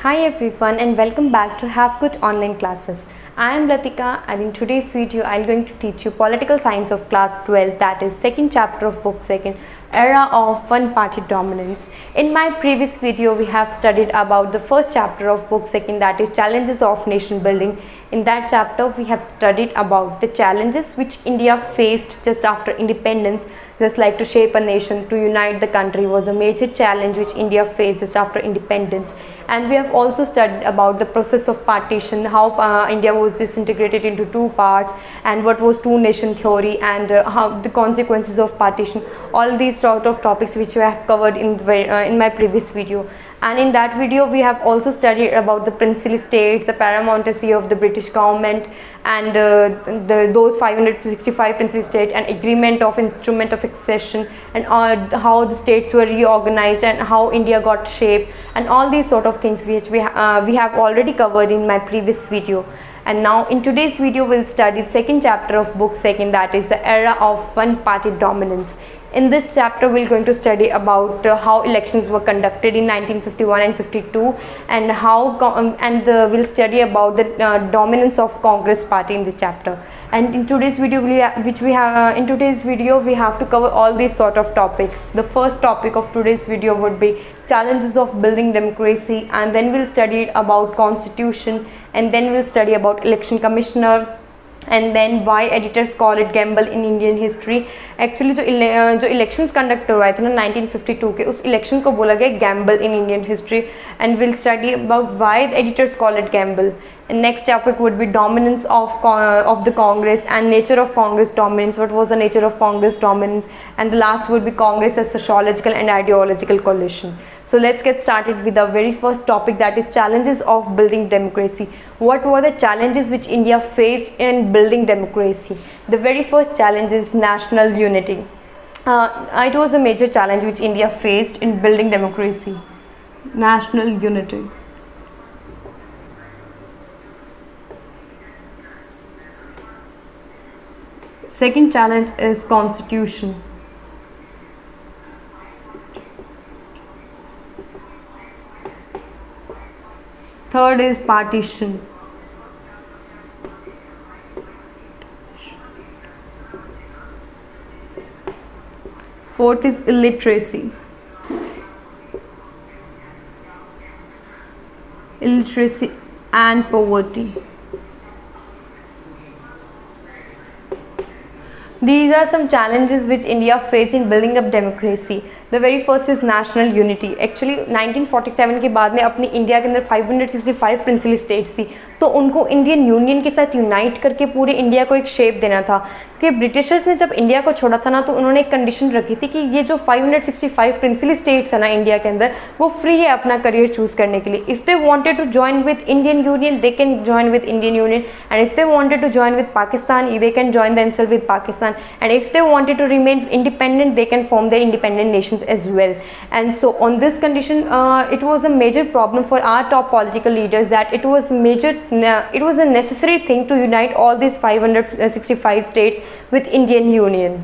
Hi everyone and welcome back to Have Good Online Classes. I am Latika and in today's video I am going to teach you Political Science of Class 12, that is second chapter of book 2, Era of One Party Dominance. In my previous video we have studied about the first chapter of book 2, that is Challenges of Nation Building. In that chapter we have studied about the challenges which India faced just after independence. Just like to shape a nation, to unite the country was a major challenge which India faced just after independence. And we have also studied about the process of partition, how India was disintegrated into two parts and what was two nation theory and how the consequences of partition. All these sort of topics which we have covered in my previous video. And in that video we have also studied about the princely states, the paramountcy of the British government and those 565 princely states and agreement of instrument of accession and how the states were reorganized and how India got shaped and all these sort of things which we have already covered in my previous video. And now in today's video we'll study the second chapter of book 2, that is the Era of One Party Dominance. In this chapter we're going to study about how elections were conducted in 1951 and 52 and we'll study about the dominance of Congress party in this chapter. And in today's video we have to cover all these sort of topics. The first topic of today's video would be challenges of building democracy, and then we'll study about constitution, and then we'll study about election commissioner, and then why editors call it gamble in Indian history. Actually जो elections conduct हुआ थे ना 1952 के, उस election को बोला गया Gamble in Indian history. And will study about why editors call it Gamble. And next topic would be dominance of the Congress and nature of Congress dominance. What was the nature of Congress dominance? And the last would be Congress as sociological and ideological coalition. So let's get started with the very first topic, that is challenges of building democracy. What were the challenges which India faced in building democracy? The very first challenge is national unity. It was a major challenge which India faced in building democracy. National unity. Second challenge is constitution. Third is partition. Fourth is illiteracy. Illiteracy and poverty. These are some challenges which India faced in building up democracy. The very first is national unity. Actually 1947 के बाद में अपनी India के अंदर 565 principal states थी, तो उनको Indian union के साथ यूनाइट करके पूरे इंडिया को एक शेप देना था. कि ब्रिटिशर्स ने जब इंडिया को छोड़ा था ना, तो उन्होंने एक कंडीशन रखी थी कि ये जो 565 प्रिंसिपल स्टेट्स है ना इंडिया के अंदर, वो फ्री है अपना करियर चूज करने के लिए. If they wanted to join with Indian union they can join with Indian union, and if they wanted to join with Pakistan they can join themselves with Pakistan, and if they wanted to remain independent they can form their independent nations as well. And so on this condition it was a major problem for our top political leaders that it was a necessary thing to unite all these 565 states with Indian Union.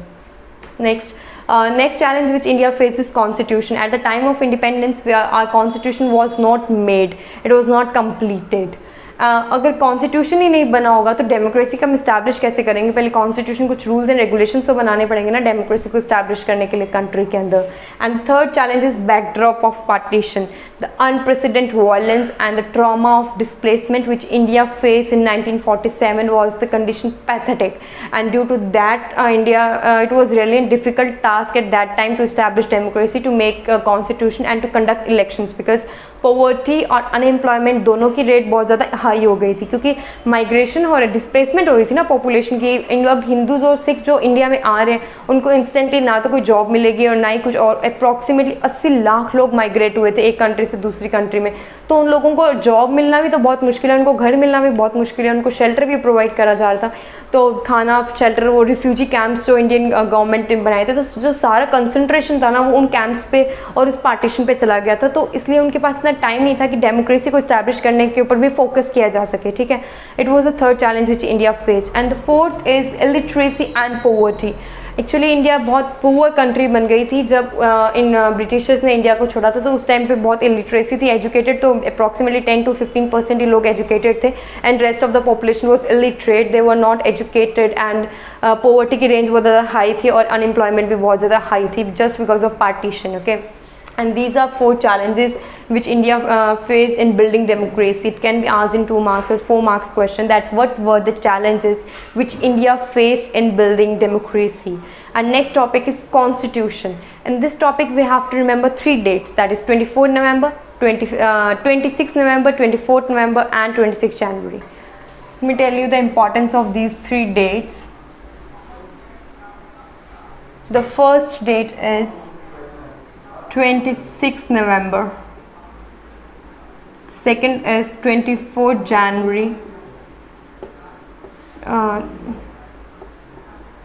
Next challenge which India faces, constitution. At the time of independence our constitution was not made, it was not completed. अगर constitution ही नहीं बना होगा तो democracy का हम establish कैसे करेंगे? पहले कॉन्स्टिट्यूशन कुछ रूल्स एंड रेगुलेशंस तो बनाने पड़ेंगे ना डेमोक्रेसी को इस्टेब्लिश करने के लिए कंट्री के अंदर. And third challenge is backdrop of partition, the unprecedented violence and the trauma of displacement which India face in 1947 was the condition pathetic, and due to that it was really a difficult task at that time to establish democracy, to make a constitution and to conduct elections, because poverty और unemployment दोनों की rate बहुत ज़्यादा high हो गई थी, क्योंकि migration हो रही, डिस्प्लेसमेंट हो रही थी ना पॉपुलेशन की. अब हिंदूज और सिख जो इंडिया में आ रहे हैं उनको इंस्टेंटली ना तो कोई जॉब मिलेगी और ना ही कुछ, और अप्रॉक्सीमेटली 80 लाख लोग माइग्रेट हुए थे एक कंट्री से दूसरी कंट्री में. तो उन लोगों को जॉब मिलना भी तो बहुत मुश्किल है, उनको घर मिलना भी बहुत मुश्किल है, उनको शेल्टर भी प्रोवाइड करा जा रहा था. तो खाना, शेल्टर, वो रिफ्यूजी कैंप्स जो इंडियन गवर्नमेंट ने बनाए थे, तो जो सारा कंसंट्रेशन था ना वो उन कैंप्स पे और उस पार्टीशन पे चला गया था. तो इसलिए उनके पास इतना टाइम नहीं था कि डेमोक्रेसी को इस्टेब्लिश करने के ऊपर भी फोकस किया जा सके. ठीक है, it was the third challenge which India face. And the fourth is illiteracy and poverty. Actually India बहुत पुअर कंट्री बन गई थी जब इन ब्रिटिशर्स ने इंडिया को छोड़ा था, तो उस टाइम पे बहुत इलिटरेसी थी. एजुकेटेड तो अप्रॉक्सीमेटली 10 to 15% ही लोग एजुकेटेड थे, and rest of the population was illiterate. They were not educated, and poverty की रेंज बहुत ज़्यादा हाई थी और अनएम्प्लॉयमेंट भी बहुत ज़्यादा हाई थी, just because of partition. Okay, and these are 4 challenges which India faced in building democracy. It can be asked in 2 marks or 4 marks question, that what were the challenges which India faced in building democracy. And next topic is constitution. In this topic we have to remember 3 dates, that is 24 November, 26 November, 24th November and 26 January. Let me tell you the importance of these 3 dates. The first date is 26th November, second is 24th January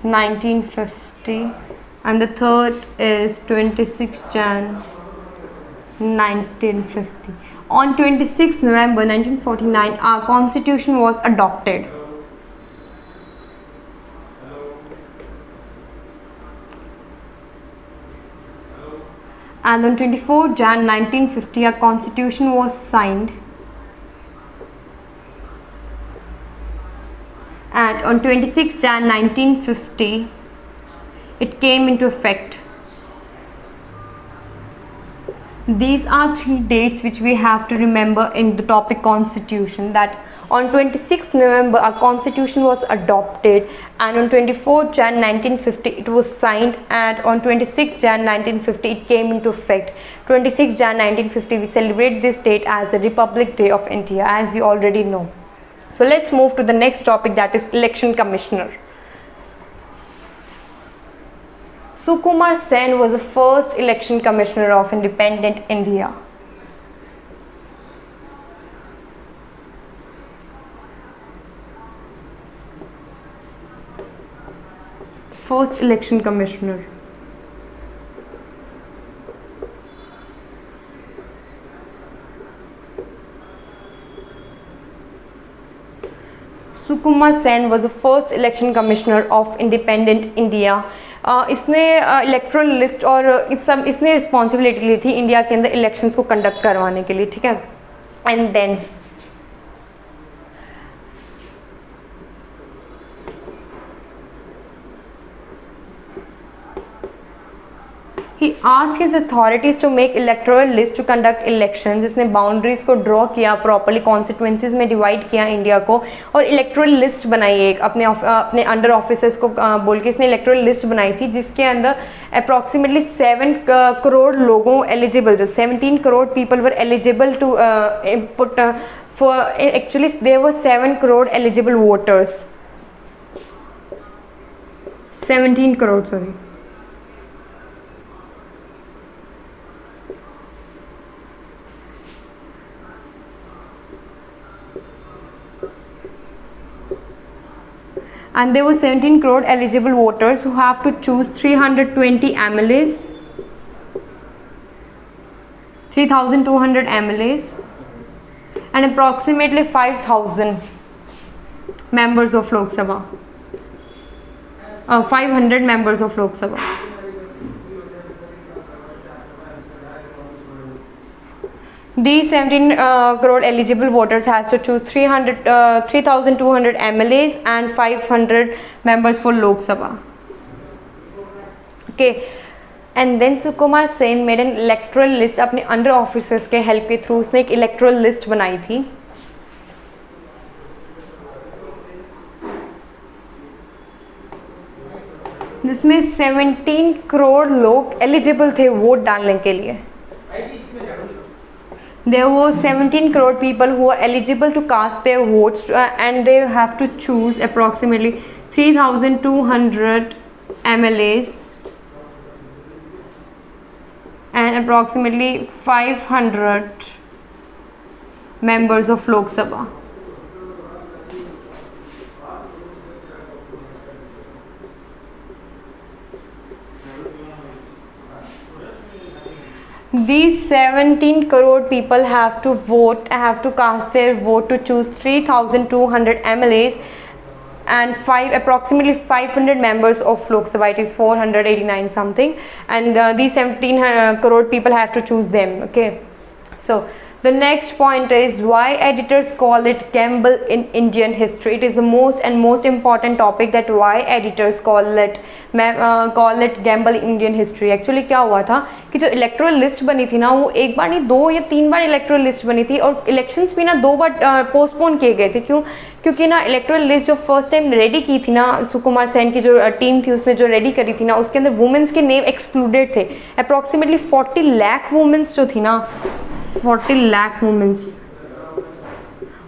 1950, and the third is 26th Jan 1950. On 26th November 1949 our constitution was adopted. And on 24 Jan 1950 our constitution was signed, and on 26 Jan 1950 it came into effect. These are 3 dates which we have to remember in the topic constitution, that on 26th November our constitution was adopted, and on 24th Jan 1950 it was signed, and on 26th Jan 1950 it came into effect. 26th Jan 1950 we celebrate this date as the Republic Day of India, as you already know. So let's move to the next topic, that is election commissioner. Sukumar Sen was the first election commissioner of independent India. First election commissioner. Sukumar Sen was the first election commissioner of independent India. इसने erectile list और इसने responsibility ली थी India के अंदर elections को conduct करवाने के लिए, ठीक है. And then he asked his authorities to make electoral list to conduct elections. इसने बाउंड्रीज को ड्रॉ किया, प्रॉपरली कॉन्स्टिट्यूंसीज में डिवाइड किया इंडिया को, और इलेक्टोरल लिस्ट बनाई एक अपने अंडर ऑफिसर्स को बोल के इसने इलेक्टोरल लिस्ट बनाई थी, जिसके अंदर अप्रॉक्सीमेटली 7 करोड़ लोगों एलिजिबल, जो 17 crore people were eligible to put for, actually there were 7 crore eligible voters, 17 crore sorry. And there were 17 crore eligible voters who have to choose 320 MLAs, 3,200 MLAs, and approximately 5,000 members of Lok Sabha, 500 members of Lok Sabha. These 17 crore eligible voters has to choose 3,200 MLAs and 500 members for Lok Sabha. Okay, and then Sukumar Sen made an electoral list. अपने under officers के help के through उसने एक electoral list बनाई थी, जिसमें 17 करोड़ लोग eligible थे वोट डालने के लिए. There were 17 crore people who are eligible to cast their votes, and they have to choose approximately 3,200 MLAs and approximately 500 members of Lok Sabha. These 17 crore people have to vote, have to cast their vote to choose 3,200 MLAs and approximately 500 members of Lok Sabha. It is 489 something, and these 17 crore people have to choose them. Okay, so the next point is why editors call it gamble in Indian history. It is the most important topic, that why editors call it gamble in Indian history. Actually क्या हुआ था कि जो electoral list बनी थी ना, वो एक बार नहीं 2 या 3 बार इलेक्टोरल लिस्ट बनी थी, और इलेक्शंस भी ना 2 बार पोस्टपोन किए गए थे. क्यों? क्योंकि ना इलेक्टोरल लिस्ट जो फर्स्ट टाइम रेडी की थी ना, सुकुमार सेन की जो टीम थी उसने जो रेडी करी थी ना, उसके अंदर वुमेन्स के नेम एक्सक्लूडेड थे. अप्रॉक्सीमेटली 40 लाख वुमेन्स जो थी ना, 40 लाख वुमेन्स,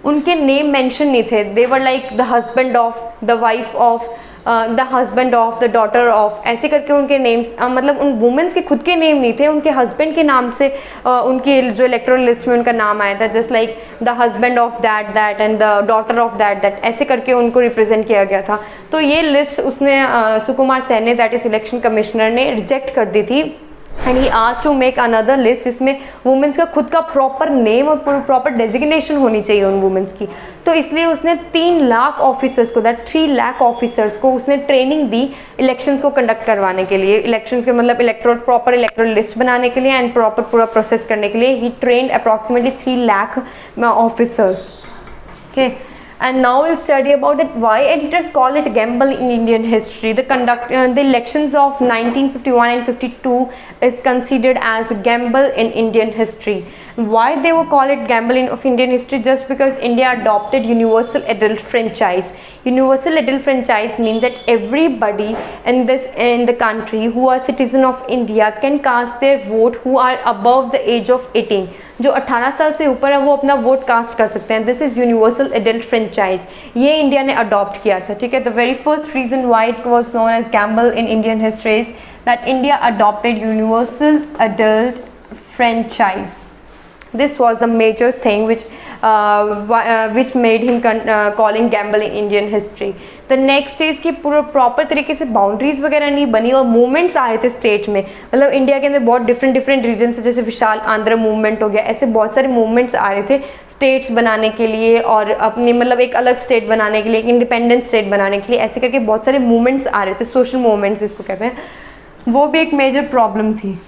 उनके नेम मेंशन नहीं थे. They were like the husband of, the wife of, the husband of, the daughter of, ऐसे करके उनके नेम्स, मतलब उन वुमेन्स के खुद के नेम नहीं थे, उनके हस्बैंड के नाम से उनकी जो इलेक्टोरल लिस्ट में उनका नाम आया था. Just like the husband of that and the daughter of that, ऐसे करके उनको रिप्रेजेंट किया गया था. तो ये लिस्ट उसने सुकुमार सेन ने, दैट इज इलेक्शन कमिश्नर ने, रिजेक्ट कर दी थी. And he asked to make another list जिसमें वुमेन्स का खुद का प्रॉपर नेम और प्रॉपर डेजिग्नेशन होनी चाहिए उन वुमेन्स की. तो इसलिए उसने 3 लाख ऑफिसर्स को, दैट 3 लाख ऑफिसर्स को उसने ट्रेनिंग दी इलेक्शंस को कंडक्ट करवाने के लिए. इलेक्शंस के मतलब प्रॉपर इलेक्टोरल लिस्ट बनाने के लिए एंड प्रॉपर पूरा प्रोसेस करने के लिए ही trained approximately 3 lakh officers. Okay, and now we'll study about that why editors call it gamble in Indian history. The elections of 1951 and 52 is considered as gamble in Indian history. Why they will call it gamble of Indian history? Just because India adopted universal adult franchise. Universal adult franchise means that everybody in the country who are citizen of India can cast their vote who are above the age of 18. जो 18 साल से ऊपर है वो अपना vote cast कर सकते हैं. This is universal adult franchise. ये इंडिया ने अडॉप्ट किया था. ठीक है, the very first reason why it was known as gamble in Indian history is that India adopted universal adult franchise. This was the major thing which made him calling gamble in Indian history. The next is कि पूरा proper तरीके से boundaries वगैरह नहीं बनी और movements आ रहे थे स्टेट में. मतलब इंडिया के अंदर बहुत डिफरेंट रीजन से, जैसे विशाल आंध्र मूवमेंट हो गया, ऐसे बहुत सारे मूवमेंट्स आ रहे थे स्टेट्स बनाने के लिए और अपनी मतलब एक अलग स्टेट बनाने के लिए, एक इंडिपेंडेंट स्टेट बनाने के लिए. ऐसे करके बहुत सारे मूवमेंट्स आ रहे थे, सोशल मूवमेंट्स जिसको कहते हैं. वो भी एक मेजर प्रॉब्लम थी.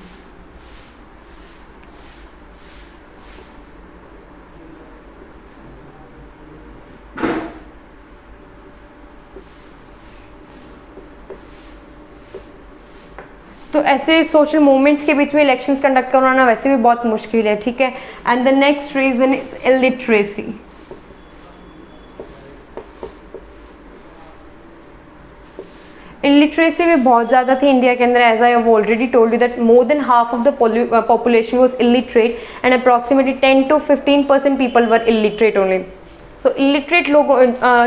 तो ऐसे सोशल मूवमेंट्स के बीच में इलेक्शंस कंडक्ट करवाना वैसे भी बहुत मुश्किल है. ठीक है, and the next reason is illiteracy. Illiteracy भी बहुत ज़्यादा थी इंडिया के अंदर. As I have already told you that more than half of the population was illiterate and approximately 10 to 15% people were illiterate only. So illiterate लोग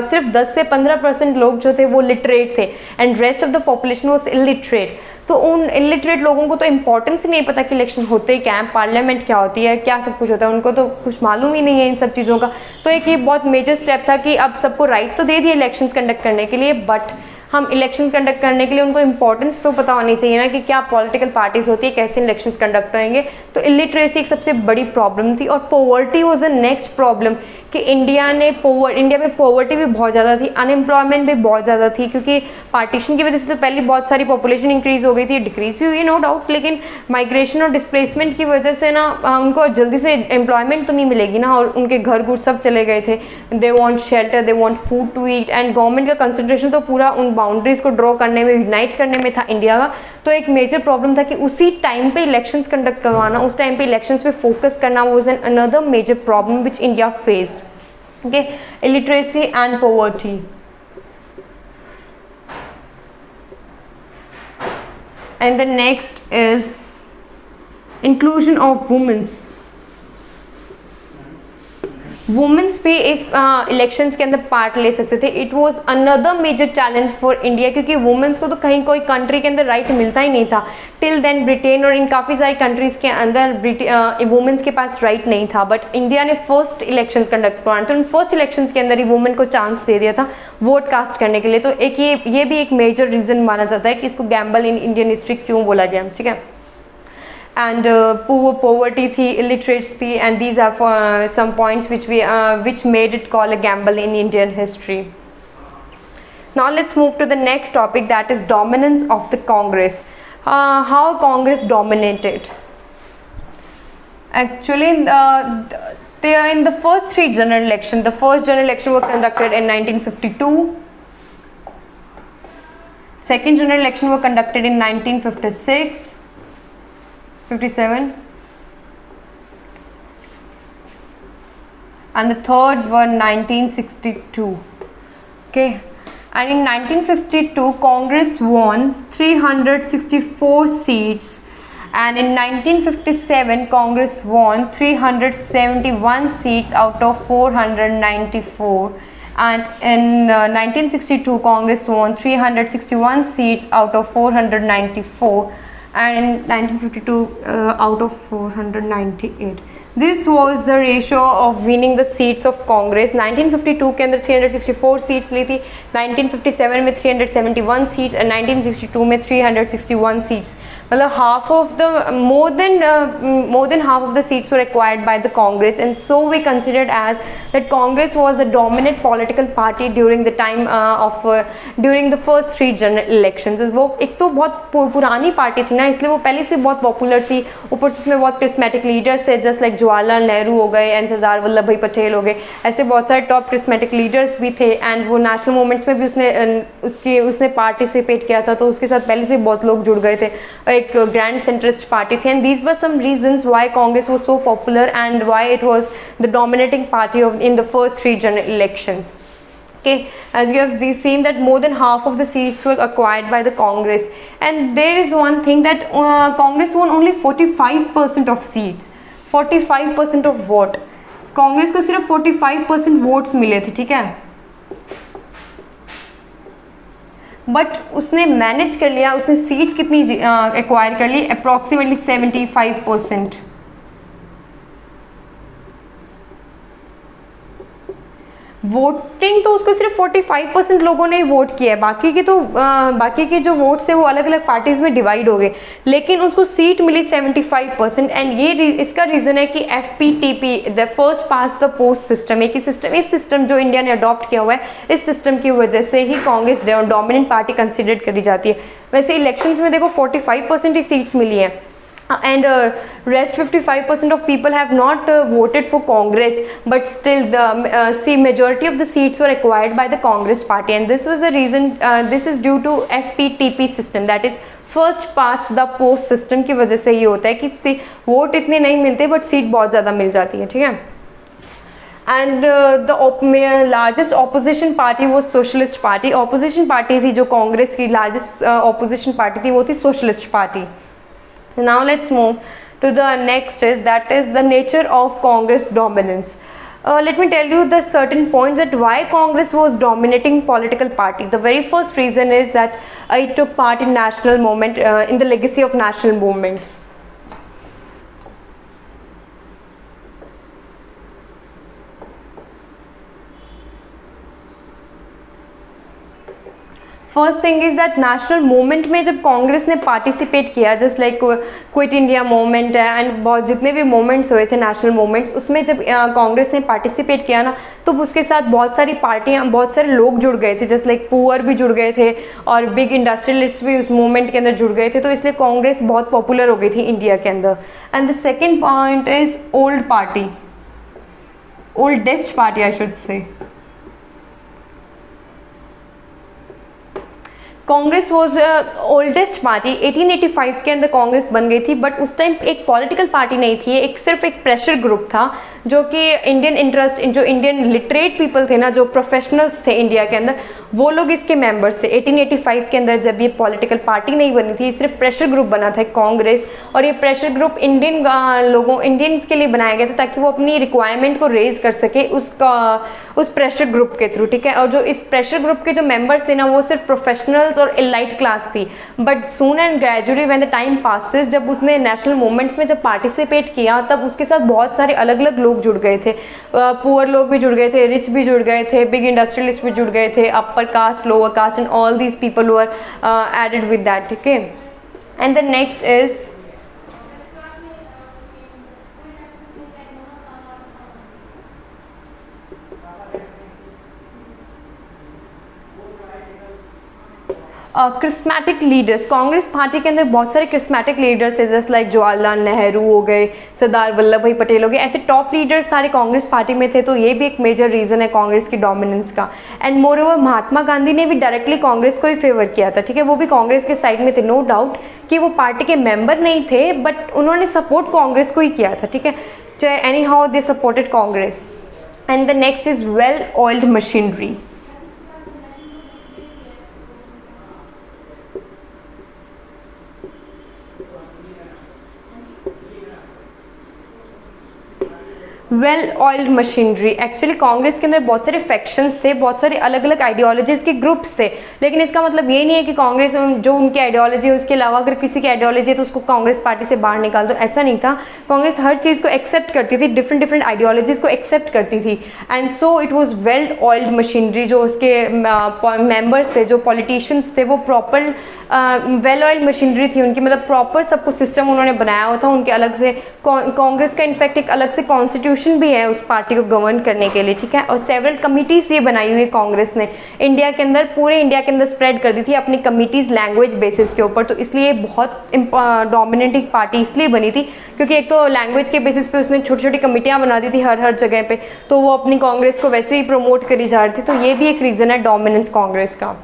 सिर्फ 10 से 15% लोग जो थे वो लिटरेट थे and rest of the population was illiterate. तो उन इलिटरेट लोगों को तो इंपॉर्टेंस ही नहीं पता कि इलेक्शन होते क्या है, पार्लियामेंट क्या होती है, क्या सब कुछ होता है, उनको तो कुछ मालूम ही नहीं है इन सब चीज़ों का. तो एक ये बहुत मेजर स्टेप था कि अब सबको राइट तो दे दिए इलेक्शंस कंडक्ट करने के लिए, बट हम इलेक्शंस कंडक्ट करने के लिए उनको इंपॉर्टेंस तो पता होनी चाहिए ना कि क्या पॉलिटिकल पार्टीज होती है, कैसे इलेक्शंस कंडक्ट होंगे. तो इलिटरेसी एक सबसे बड़ी प्रॉब्लम थी. और poverty was the next problem कि इंडिया में पॉवर्टी भी बहुत ज़्यादा थी, अनएम्प्लॉयमेंट भी बहुत ज़्यादा थी, क्योंकि पार्टीशन की वजह से तो पहले बहुत सारी पॉपुलेशन इंक्रीज़ हो गई थी, डिक्रीज भी हुई नो डाउट, लेकिन माइग्रेशन और डिस्प्लेसमेंट की वजह से ना उनको जल्दी से एम्प्लॉयमेंट तो नहीं मिलेगी ना, और उनके घर गुर सब चले गए थे. They want shelter, they want food to eat, and government का कंसंट्रेशन तो पूरा उन बाउंड्रीज को ड्रॉ करने में, यूनाइट करने में था इंडिया का. तो एक मेजर प्रॉब्लम था कि उसी टाइम पे इलेक्शंस कंडक्ट करवाना, उस टाइम पे इलेक्शंस पे फोकस करना was an another major problem which India faced. Okay, illiteracy and poverty. And the next is inclusion of women's. Women's भी इस इलेक्शंस के अंदर पार्ट ले सकते थे. It was another major challenge for India, क्योंकि वुमेंस को तो कहीं कोई कंट्री के अंदर राइट मिलता ही नहीं था टिल देन. ब्रिटेन और इन काफ़ी सारी कंट्रीज़ के अंदर वुमेंस के पास राइट नहीं था, बट इंडिया ने फर्स्ट इलेक्शंस कंडक्ट करवाए, तो उन फर्स्ट इलेक्शंस के अंदर ही वुमेन को चांस दे दिया था वोट कास्ट करने के लिए. तो एक ये भी एक मेजर रीज़न माना जाता है कि इसको गैम्बल इन इंडियन हिस्ट्री क्यों बोला गया. ठीक है, and poverty थी, illiterates थी, and these are some points which made it call a gamble in Indian history. Now let's move to the next topic, that is dominance of the Congress. How Congress dominated. Actually, they are in the first three general elections. The first general election was conducted in 1952. Second general election were conducted in 1956, 57, and the third were 1962. Okay, and in 1952 Congress won 364 seats, and in 1957 Congress won 371 seats out of 494. And in 1962 Congress won 361 seats out of 494, and in 1952 out of 498. This was the ratio of winning the seats of Congress. 1952 के अंदर 364 seats ली थी, 1957 में 371 seats और 1962 में 361 seats. मतलब half of the more than half of the seats were acquired by the Congress, and so we considered as that Congress was the dominant political party during the time during the first three general elections. वो एक तो बहुत पुरानी party थी ना, इसलिए वो पहले से बहुत पॉपुलर थी. ऊपर से उसमें बहुत क्रिस्मेटिक लीडर्स थे, जस्ट लाइक जवाहरलाल नेहरू हो गए एंड सरदार वल्लभ भाई पटेल हो गए. ऐसे बहुत सारे टॉप क्रिस्मेटिक लीडर्स भी थे, एंड वो नेशनल मूवमेंट्स में भी उसने पार्टिसिपेट किया था, तो उसके साथ पहले से बहुत लोग जुड़ गए थे. एक ग्रैंड सेंट्रिस्ट पार्टी थी, and these were some reasons why Congress was so popular and why it was the dominating party of in the first three general elections. Okay, as you have seen that more than half of the seats were acquired by the Congress, and there is one thing that Congress won only 45% of seats, 45% of vote. Congress को सिर्फ 45% votes मिले थे, ठीक है, but उसने manage कर लिया. उसने सीट्स कितनी एक्वायर कर ली, अप्रॉक्सीमेटली 75%. वोटिंग तो उसको सिर्फ 45% लोगों ने वोट किया है, बाकी के जो वोट्स थे वो अलग अलग पार्टीज में डिवाइड हो गए, लेकिन उसको सीट मिली 75%. एंड ये इसका रीज़न है कि FPTP, the first pass the post system, एक ही सिस्टम, इस सिस्टम जो इंडिया ने अडॉप्ट किया हुआ है, इस सिस्टम की वजह से ही कांग्रेस डोमिनेंट पार्टी कंसिडर करी जाती है. वैसे इलेक्शंस में देखो 45% ही सीट्स मिली हैं, and rest 55% of people have not voted for Congress, but still the majority of the seats were acquired by the Congress party, and this was the reason. This is due to FPTP system, that is first past the post system की वजह से ये होता है कि vote इतने नहीं मिलते बट सीट बहुत ज़्यादा मिल जाती है, ठीक है. And the largest opposition party वो सोशलिस्ट पार्टी. ऑपोजिशन पार्टी थी जो कांग्रेस की लार्जेस्ट ऑपोजिशन पार्टी थी, वो थी socialist party. Now let's move to the next that is the nature of Congress dominance. Let me tell you the certain points that why Congress was dominating political party. The very first reason is that it took part in national movement, in the legacy of national movements. First thing is that national movement में जब कांग्रेस ने participate किया, just like quit India movement है and बहुत जितने भी movements हुए थे नेशनल मूवमेंट्स, उसमें जब कांग्रेस ने पार्टिसिपेट किया ना, तो उसके साथ बहुत सारी पार्टियां, बहुत सारे लोग जुड़ गए थे, जस्ट लाइक पुअर भी जुड़ गए थे और बिग इंडस्ट्रियलिस्ट भी उस मूवमेंट के अंदर जुड़ गए थे, तो इसलिए कांग्रेस बहुत पॉपुलर हो गई थी इंडिया के अंदर. And the second point is old party, oldest party I should say. Congress was oldest party. 1885 के अंदर कांग्रेस बन गई थी, बट उस टाइम एक पॉलिटिकल पार्टी नहीं थी, एक सिर्फ एक प्रेशर ग्रुप था जो कि इंडियन इंटरेस्ट, जो इंडियन लिटरेट पीपल थे ना, जो प्रोफेशनल्स थे इंडिया के अंदर, वो लोग इसके मेंबर्स थे. 1885 के अंदर जब ये पॉलिटिकल पार्टी नहीं बनी थी, सिर्फ प्रेशर ग्रुप बना था कांग्रेस, और ये प्रेशर ग्रुप इंडियंस के लिए बनाया गया था ताकि वो अपनी रिक्वायरमेंट को रेज कर सके उस प्रेशर ग्रुप के थ्रू, ठीक है. और जो इस प्रेशर ग्रुप के जो मेंबर्स थे ना, वो सिर्फ प्रोफेशनल्स और एलाइट क्लास थी. But soon and gradually when the time passes, जब उसने नेशनल मूवमेंट्स में जब पार्टिसिपेट किया, तब उसके साथ बहुत सारे अलग अलग लोग जुड़ गए थे. पुअर लोग भी जुड़ गए थे, रिच भी जुड़ गए थे, बिग इंडस्ट्रियलिस्ट भी जुड़ गए थे, upper caste, lower caste, and all these people were added with that, ठीक है. And the next is charismatic leaders, Congress party के अंदर बहुत सारे क्रिस्मेटिक लीडर्स है, जैसे लाइक जवाहरलाल नेहरू हो गए, सरदार वल्लभ भाई पटेल हो गए, ऐसे टॉप लीडर्स सारे कांग्रेस पार्टी में थे, तो ये भी एक मेजर रीज़न है कांग्रेस की डोमिनेंस का। And more over Mahatma Gandhi ने भी डायरेक्टली कांग्रेस को ही फेवर किया था, ठीक है, वो भी कांग्रेस के साइड में थे, नो डाउट कि वो पार्टी के मेंबर नहीं थे, बट उन्होंने सपोर्ट कांग्रेस को ही किया था, ठीक है, चाहे any how they supported Congress. And the next is well oiled machinery. Well oiled machinery, actually Congress के अंदर बहुत सारे फैक्शंस थे, बहुत सारे अलग अलग आइडियोलॉजीज़ के ग्रुप्स थे, लेकिन इसका मतलब ये नहीं है कि कांग्रेस जो उनकी आइडियोलॉजी है उसके अलावा अगर किसी की आइडियोलॉजी है तो उसको कांग्रेस पार्टी से बाहर निकाल दो, ऐसा नहीं था। कांग्रेस हर चीज़ को एक्सेप्ट करती थी, डिफरेंट डिफरेंट आइडियोलॉजीज़ को एक्सेप्ट करती थी, and so it was well oiled machinery. जो उसके मेम्बर्स थे, जो पॉलिटिशियंस थे, वो प्रॉपर वेल ऑयल्ड मशीनरी थी उनकी, मतलब प्रॉपर सब कुछ सिस्टम उन्होंने बनाया हुआ था उनके अलग से। कांग्रेस का इनफैक्ट एक अलग से कॉन्स्टिट्यूशन भी है उस पार्टी को गवर्न करने के लिए, ठीक है, और सेवरल कमिटीज़ ये बनाई हुई कांग्रेस ने इंडिया के अंदर, पूरे इंडिया के अंदर स्प्रेड कर दी थी अपनी कमिटीज़ लैंग्वेज बेसिस के ऊपर। तो इसलिए बहुत डोमिनेंट एक पार्टी इसलिए बनी थी क्योंकि एक तो लैंग्वेज के बेसिस पे उसने छोटी छोटी कमिटियाँ बना दी थी हर जगह पे, तो वो अपनी कांग्रेस को वैसे ही प्रमोट करी जा रही थी, तो ये भी एक रीज़न है डोमिनेंस कांग्रेस का।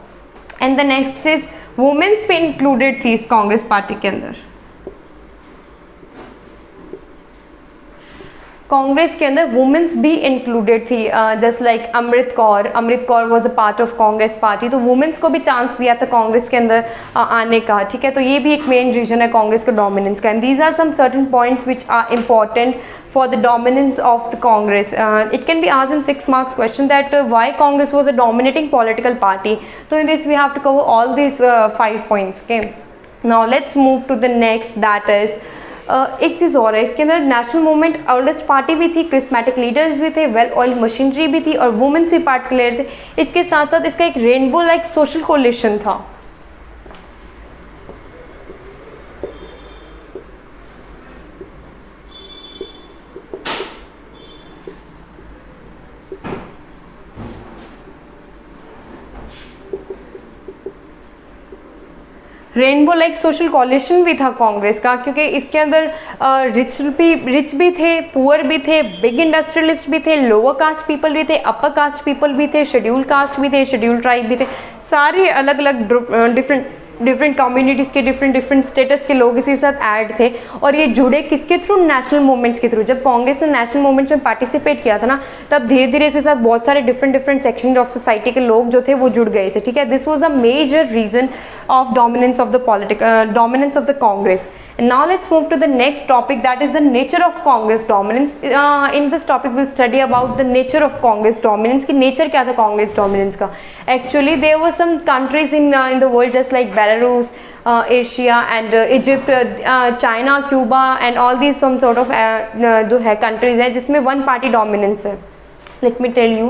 And the next is women's पे इंक्लूडेड थी इस कांग्रेस पार्टी के अंदर। कांग्रेस के अंदर वुमेन्स भी इंक्लूडेड थी, just like Amrit Kaur was a part of Congress party, तो वुमेन्स को भी चांस दिया था कांग्रेस के अंदर आने का, ठीक है, तो ये भी एक मेन रीजन है कांग्रेस का डोमिनेंस का। And these are some certain points which are important for the dominance of the Congress. It can be asked in 6 marks question that why Congress was a dominating political party. So in this we have to cover all these 5 points. Okay. Now let's move to the next, that is एक चीज़ और है इसके अंदर, national movement oldest party भी थी, charismatic leaders भी थे, well oiled machinery भी थी और वुमेन्स भी पार्ट क्लियर थे। इसके साथ साथ इसका एक रेनबो लाइक सोशल कोलिशन था। रेनबो लाइक सोशल कॉलिशन भी था कांग्रेस का, क्योंकि इसके अंदर रिच भी थे, पुअर भी थे, बिग इंडस्ट्रियलिस्ट भी थे, लोअर कास्ट पीपल भी थे, अपर कास्ट पीपल भी थे, शेड्यूल कास्ट भी थे, शेड्यूल ट्राइब भी थे, सारे अलग अलग डिफरेंट कम्युनिटीज़ के डिफरेंट स्टेटस के लोग इसके साथ ऐड थे। और ये जुड़े किसके थ्रू? नेशनल मूवमेंट्स के थ्रू। जब कांग्रेस ने नेशनल मूवमेंट्स में पार्टिसिपेट किया था ना, तब धीरे धीरे इसके साथ बहुत सारे डिफरेंट सेक्शन ऑफ सोसाइटी के लोग जो थे वो जुड़ गए थे, ठीक है। This was a major reason of dominance of the Congress. And now let's move to the next topic, that is the nature of Congress dominance. In this topic we'll study about the nature of Congress dominance, कि nature क्या था Congress dominance का। Actually there were some countries in the world just like Belarus, Asia and Egypt, China, Cuba and all these some sort of जो है countries हैं जिसमें one party dominance है। Let me tell you.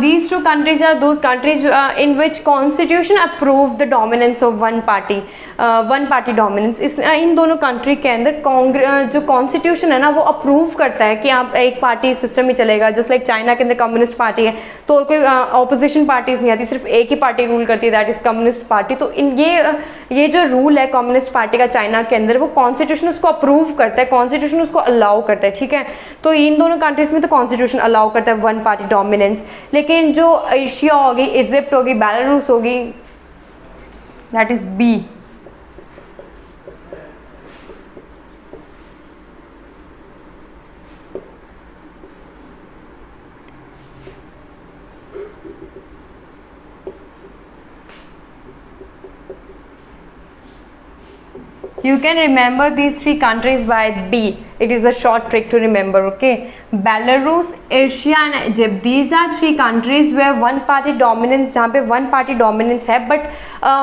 These two countries are those countries in which constitution approved the dominance of one party dominance. इन दोनों country के अंदर जो constitution है ना वो अप्रूव करता है कि आप एक पार्टी सिस्टम ही चलेगा। जस्ट लाइक चाइना के अंदर कम्युनिस्ट पार्टी है तो और कोई ऑपोजिशन पार्टीज नहीं आती, सिर्फ एक ही पार्टी रूल करती है, दैट इज कम्युनिस्ट पार्टी। तो ये जो रूल है कम्युनिस्ट पार्टी का चाइना के अंदर, वो कॉन्स्टिट्यूशन उसको अप्रूव करता है, कॉन्स्टिट्यूशन उसको अलाउ करता है, ठीक है। तो इन दोनों कंट्रीज में तो कॉन्स्टिट्यूशन अलाउ करता है वन पार्टी डोमिनेंस। लेकिन जो एशिया होगी, इजिप्ट होगी, बेलारूस होगी, that is B. You can remember these three countries by B. It is a short trick to remember, okay. Belarus, Asia and Egypt, these are three countries where one party dominance, जहाँ पे one party dominance है, but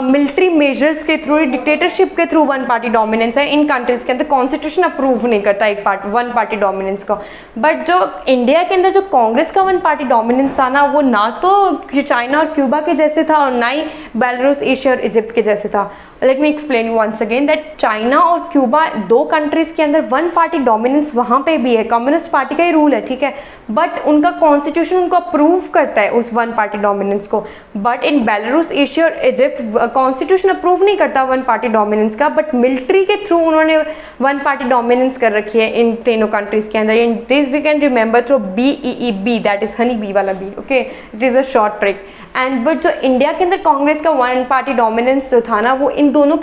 military measures के through, dictatorship के through one party dominance है इन countries के अंदर। Constitution approve नहीं करता वन पार्टी डोमिनेंस को। बट जो इंडिया के अंदर जो कांग्रेस का वन पार्टी डोमिनेंस था ना, वो ना तो चाइना और क्यूबा के जैसे था और ना ही बेलारूस, एशिया और इजिप्ट के जैसे था। Let me explain once again that China और क्यूबा दो कंट्रीज के अंदर वन पार्टी डोमिनेंस वहाँ पे भी है, कम्युनिस्ट पार्टी का ही रूल है, ठीक है, बट उनका कॉन्स्टिट्यूशन उनको अप्रूव करता है उस वन पार्टी डोमिनेंस को। बट इन बेलारूस, एशिया और इजिप्ट कॉन्स्टिट्यूशन अप्रूव नहीं करता वन पार्टी डोमिनेंस का, बट मिलिट्री के थ्रू उन्होंने वन पार्टी डोमिनेंस कर रखी है इन तीनों कंट्रीज के अंदर। In this we can remember through BEEB, that is honey bee वाला B, okay, it is a short trick. And but जो इंडिया के अंदर कांग्रेस का वन पार्टी डोमिनेंस जो था ना, वो इन दोनों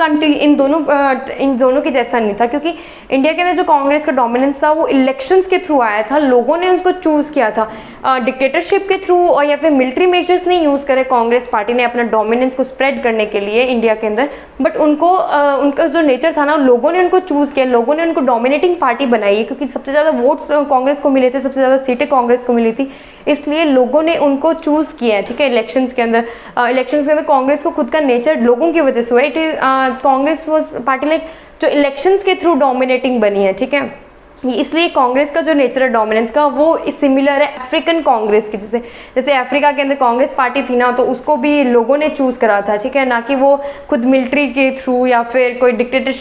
के जैसा नहीं था, क्योंकि इंडिया के अंदर जो कांग्रेस का डोमिनेंस था वो इलेक्शंस के थ्रू आया था, लोगों ने उसको चूज़ किया था, डिक्टेटरशिप के थ्रू और या फिर मिलिट्री मेजर्स नहीं यूज़ करे कांग्रेस पार्टी ने अपना डोमिनेंस को स्प्रेड करने के लिए इंडिया के अंदर। बट उनका जो नेचर था ना, लोगों ने उनको चूज़ किया, लोगों ने उनको डोमिनेटिंग पार्टी बनाई है, क्योंकि सबसे ज़्यादा वोट्स कांग्रेस को मिले थे, सबसे ज़्यादा सीटें कांग्रेस को मिली थी, इसलिए लोगों ने उनको चूज़ किया है, ठीक है। इलेक्शंस के अंदर कांग्रेस को खुद का नेचर लोगों की वजह से हुआ। It is Congress was party like जो इलेक्शंस के थ्रू डोमिनेटिंग बनी है, ठीक है, इसलिए कांग्रेस का जो नेचर है डोमिनेंस का वो सिमिलर है अफ्रीकन कांग्रेस के, जैसे अफ्रीका के अंदर कांग्रेस पार्टी थी ना, तो उसको भी लोगों ने चूज़ करा था, ठीक है, ना कि वो खुद मिलिट्री के थ्रू या फिर कोई डिक्टेटर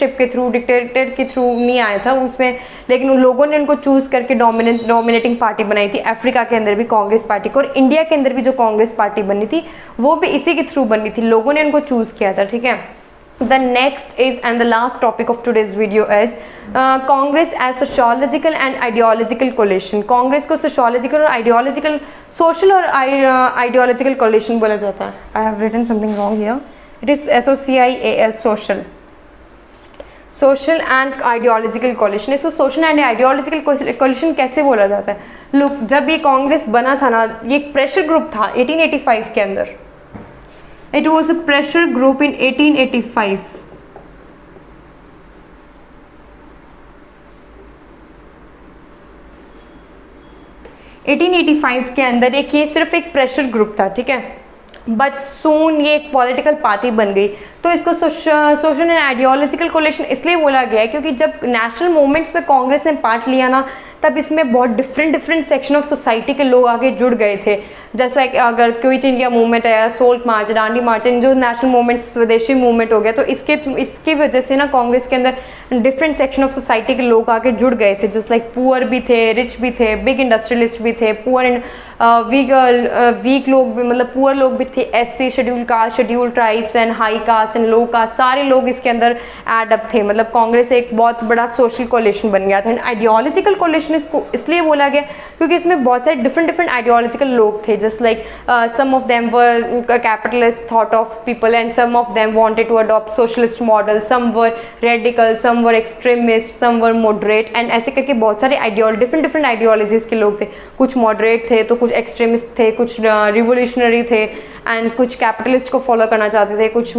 के थ्रू नहीं आया था उसमें, लेकिन उन लोगों ने उनको चूज़ करके डोमिनेटिंग पार्टी बनाई थी अफ्रीका के अंदर भी कांग्रेस पार्टी को, और इंडिया के अंदर भी जो कांग्रेस पार्टी बनी थी वो भी इसी के थ्रू बनी थी, लोगों ने उनको चूज़ किया था, ठीक है। The next is and the last topic of today's video is Congress as sociological and ideological coalition. Congress को sociological और ideological, social और ideological coalition बोला जाता है। I have written something wrong here. It is SOCIAL, social and ideological coalition। इसको social and ideological coalition कैसे बोला जाता है? Look, जब ये कांग्रेस बना था ना, ये एक प्रेशर ग्रुप था 1885 के अंदर। It was a pressure group in 1885. के अंदर ये सिर्फ एक प्रेशर ग्रुप था, ठीक है, बट सून ये एक पॉलिटिकल पार्टी बन गई। तो इसको सोशल एंड आइडियोलॉजिकल कोलिशन इसलिए बोला गया है क्योंकि जब नेशनल मूवमेंट्स में कांग्रेस ने पार्ट लिया ना, तब इसमें बहुत डिफरेंट सेक्शन ऑफ सोसाइटी के लोग आगे जुड़ गए थे। जैसा अगर क्विट इंडिया मूवमेंट है, सोल्ट मार्च, डांडी मार्च, इन जो नेशनल मूवमेंट्स स्वदेशी मूवमेंट हो गया, तो इसकी वजह से ना कांग्रेस के अंदर डिफरेंट सेक्शन ऑफ सोसाइटी के लोग आगे जुड़ गए थे। जस्ट लाइक पुअर भी थे, रिच भी थे, बिग इंडस्ट्रियलिस्ट भी थे, पुअर एंड वीक लोग भी, मतलब पुअर लोग भी थे, SC, schedule caste, schedule tribes and high caste and low caste, सारे लोग इसके अंदर एड अप थे। मतलब कांग्रेस एक बहुत बड़ा सोशल कोलिशन बन गया था। एंड आइडियोलॉजिकल कोलिशन इसको इसलिए बोला गया क्योंकि इसमें बहुत सारे डिफरेंट आइडियोलॉजिकल लोग थे। Just like some of them were capitalist thought of people and some of them wanted to adopt socialist model, some were radical, some were extremist, some were moderate, and ऐसे करके बहुत सारे different ideologies के लोग थे। कुछ moderate थे तो कुछ एक्सट्रीमिस्ट थे, कुछ रिवोल्यूशनरी थे एंड कुछ कैपिटलिस्ट को फॉलो करना चाहते थे, कुछ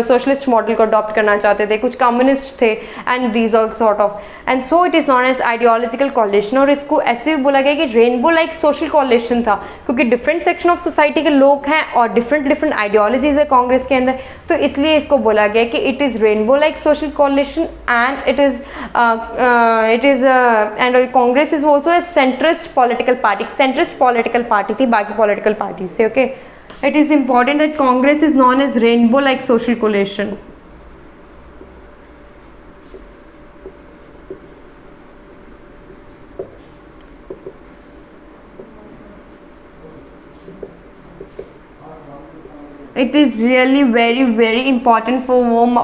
सोशलिस्ट मॉडल को अडॉप्ट करना चाहते थे, कुछ कम्युनिस्ट थे, and these all sort of, and so it is known as ideological coalition. और इसको ऐसे भी बोला गया कि रेनबो लाइक सोशल कोलिशन था क्योंकि डिफरेंट सेक्शन ऑफ सोसाइटी के लोग हैं और डिफरेंट आइडियोलॉजीज है कांग्रेस के अंदर, तो इसलिए इसको बोला गया कि it is rainbow like social coalition and it is and Congress is also a centrist political party थी बाकी पॉलिटिकल पार्टी से। Okay, it is important that Congress is known as rainbow like social coalition. It is really very important for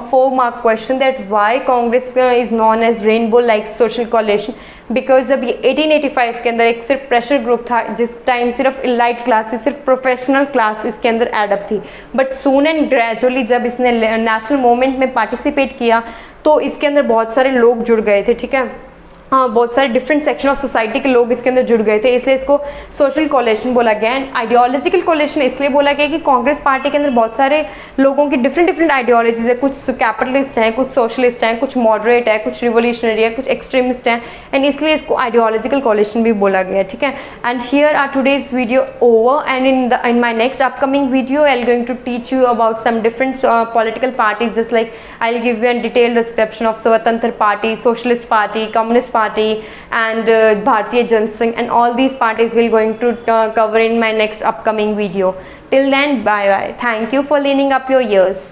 4-mark question that why Congress is known as rainbow like social coalition, because जब ये 1885 के अंदर एक सिर्फ pressure group था, जिस time सिर्फ elite classes, सिर्फ प्रोफेशनल क्लास इसके अंदर एडअप थी, बट सून एंड ग्रेजुअली जब इसने नेशनल मूवमेंट में पार्टिसिपेट किया तो इसके अंदर बहुत सारे लोग जुड़ गए थे, ठीक है। बहुत सारे डिफरेंट सेक्शन ऑफ सोसाइटी के लोग इसके अंदर जुड़ गए थे, इसलिए इसको सोशल कोलेशन बोला गया। एंड आइडियोलॉजिकल कोलेशन इसलिए बोला गया कि कांग्रेस पार्टी के अंदर बहुत सारे लोगों की डिफरेंट आइडियोलॉजीज है, कुछ कैपिटलिस्ट हैं, कुछ सोशलिस्ट हैं, कुछ मॉडरेट है, कुछ रिवोल्यूशनरी है, कुछ एक्सट्रीमिस्ट हैं, एंड इसलिए इसको आइडियोलॉजिकल कोलेशन भी बोला गया, ठीक है। And here are today's video over, and in my next upcoming video I'll going to teach you about some different political parties, just like I'll give you a detailed description of Swatantra Party, Socialist Party, Communist Party, and Bharatiya Jana Sangh, and all these parties we'll going to cover in my next upcoming video. Till then, bye bye. Thank you for leaning up your ears.